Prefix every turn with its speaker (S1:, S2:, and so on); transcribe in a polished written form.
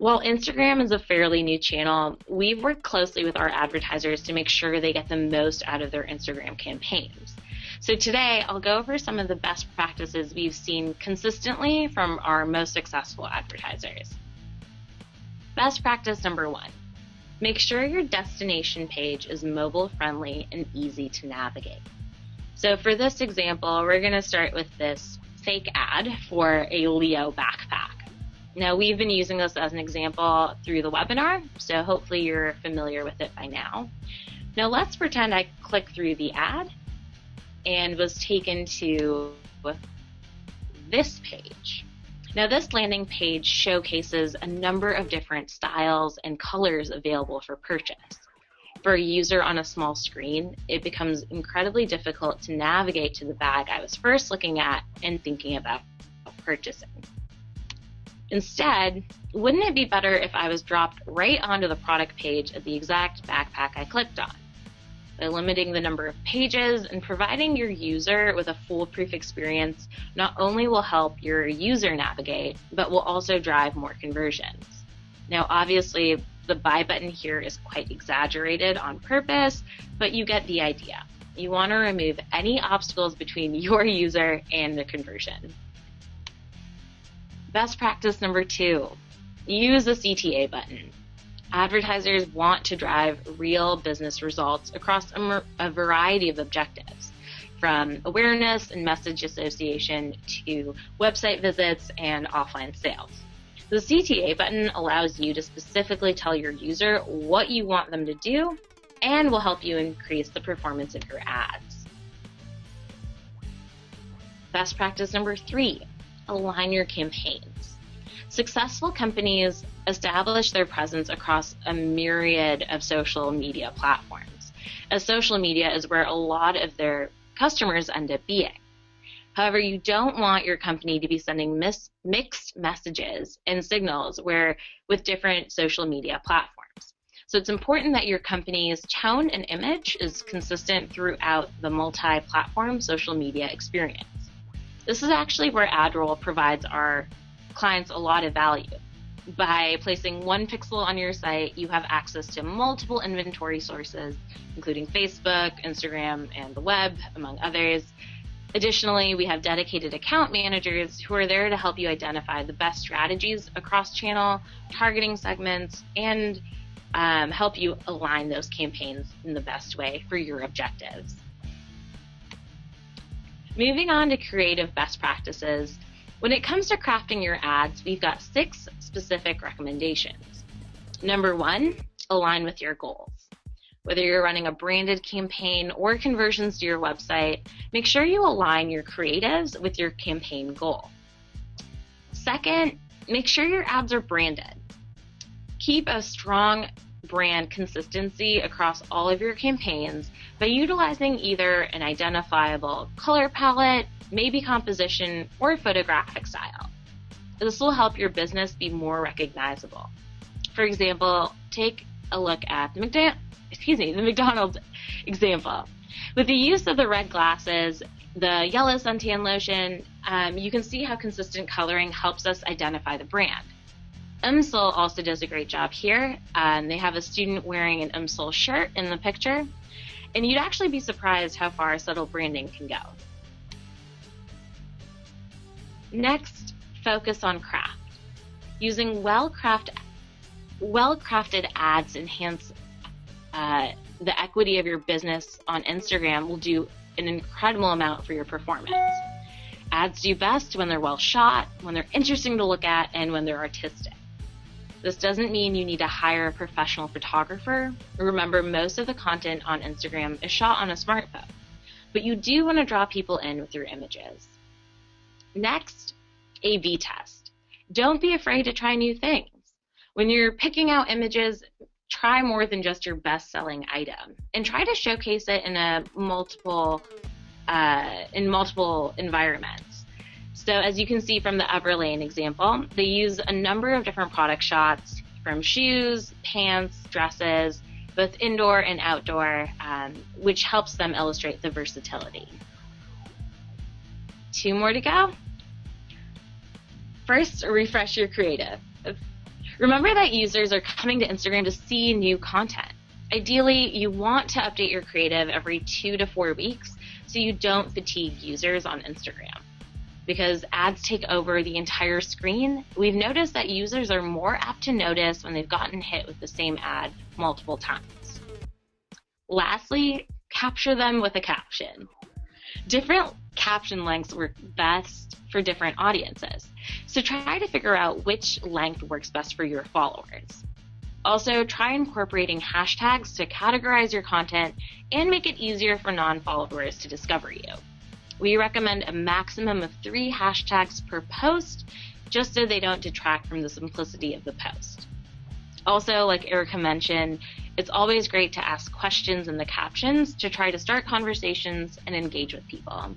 S1: While Instagram is a fairly new channel, we've worked closely with our advertisers to make sure they get the most out of their Instagram campaigns. So today, I'll go over some of the best practices we've seen consistently from our most successful advertisers. Best practice number 1, make sure your destination page is mobile friendly and easy to navigate. So for this example, we're going to start with this fake ad for a Leo backpack. Now, we've been using this as an example through the webinar, so hopefully you're familiar with it by now. Now let's pretend I click through the ad and was taken to this page. Now this landing page showcases a number of different styles and colors available for purchase. For a user on a small screen, it becomes incredibly difficult to navigate to the bag I was first looking at and thinking about purchasing. Instead, wouldn't it be better if I was dropped right onto the product page of the exact backpack I clicked on? By limiting the number of pages and providing your user with a foolproof experience not only will help your user navigate, but will also drive more conversions. Now, obviously, the buy button here is quite exaggerated on purpose, but you get the idea. You want to remove any obstacles between your user and the conversion. Best practice number 2, use the Cta button. Advertisers want to drive real business results across a variety of objectives, from awareness and message association to website visits and offline sales. The Cta button allows you to specifically tell your user what you want them to do and will help you increase the performance of your ads. Best practice number 3, align your campaigns. Successful companies establish their presence across a myriad of social media platforms, as social media is where a lot of their customers end up being. However, you don't want your company to be sending mixed messages and signals with different social media platforms. So it's important that your company's tone and image is consistent throughout the multi-platform social media experience. This is actually where AdRoll provides our clients a lot of value. By placing one pixel on your site, you have access to multiple inventory sources, including Facebook, Instagram, and the web, among others. Additionally, we have dedicated account managers who are there to help you identify the best strategies across channel, targeting segments, and help you align those campaigns in the best way for your objectives. Moving on to creative best practices, when it comes to crafting your ads, we've got 6 specific recommendations. Number 1, align with your goals. Whether you're running a branded campaign or conversions to your website, make sure you align your creatives with your campaign goal. Second, make sure your ads are branded. Keep a strong brand consistency across all of your campaigns by utilizing either an identifiable color palette, maybe composition, or photographic style. This will help your business be more recognizable. For example, take a look at the McDonald's example. With the use of the red glasses, the yellow suntan lotion, you can see how consistent coloring helps us identify the brand. UMSL also does a great job here. They have a student wearing an UMSL shirt in the picture, and you'd actually be surprised how far subtle branding can go. Next, focus on craft. Using well-crafted ads enhance the equity of your business on Instagram will do an incredible amount for your performance. Ads do best when they're well shot, when they're interesting to look at, and when they're artistic. This doesn't mean you need to hire a professional photographer. Remember, most of the content on Instagram is shot on a smartphone, but you do want to draw people in with your images. Next, A/B test. Don't be afraid to try new things. When you're picking out images, try more than just your best-selling item, and try to showcase it in multiple environments. So as you can see from the Everlane example, they use a number of different product shots from shoes, pants, dresses, both indoor and outdoor, which helps them illustrate the versatility. 2 more to go. First, refresh your creative. Remember that users are coming to Instagram to see new content. Ideally, you want to update your creative every 2 to 4 weeks so you don't fatigue users on Instagram. Because ads take over the entire screen, we've noticed that users are more apt to notice when they've gotten hit with the same ad multiple times. Lastly, capture them with a caption. Different caption lengths work best for different audiences, so try to figure out which length works best for your followers. Also, try incorporating hashtags to categorize your content and make it easier for non-followers to discover you. We recommend a maximum of 3 hashtags per post, just so they don't detract from the simplicity of the post. Also, like Erica mentioned, it's always great to ask questions in the captions to try to start conversations and engage with people.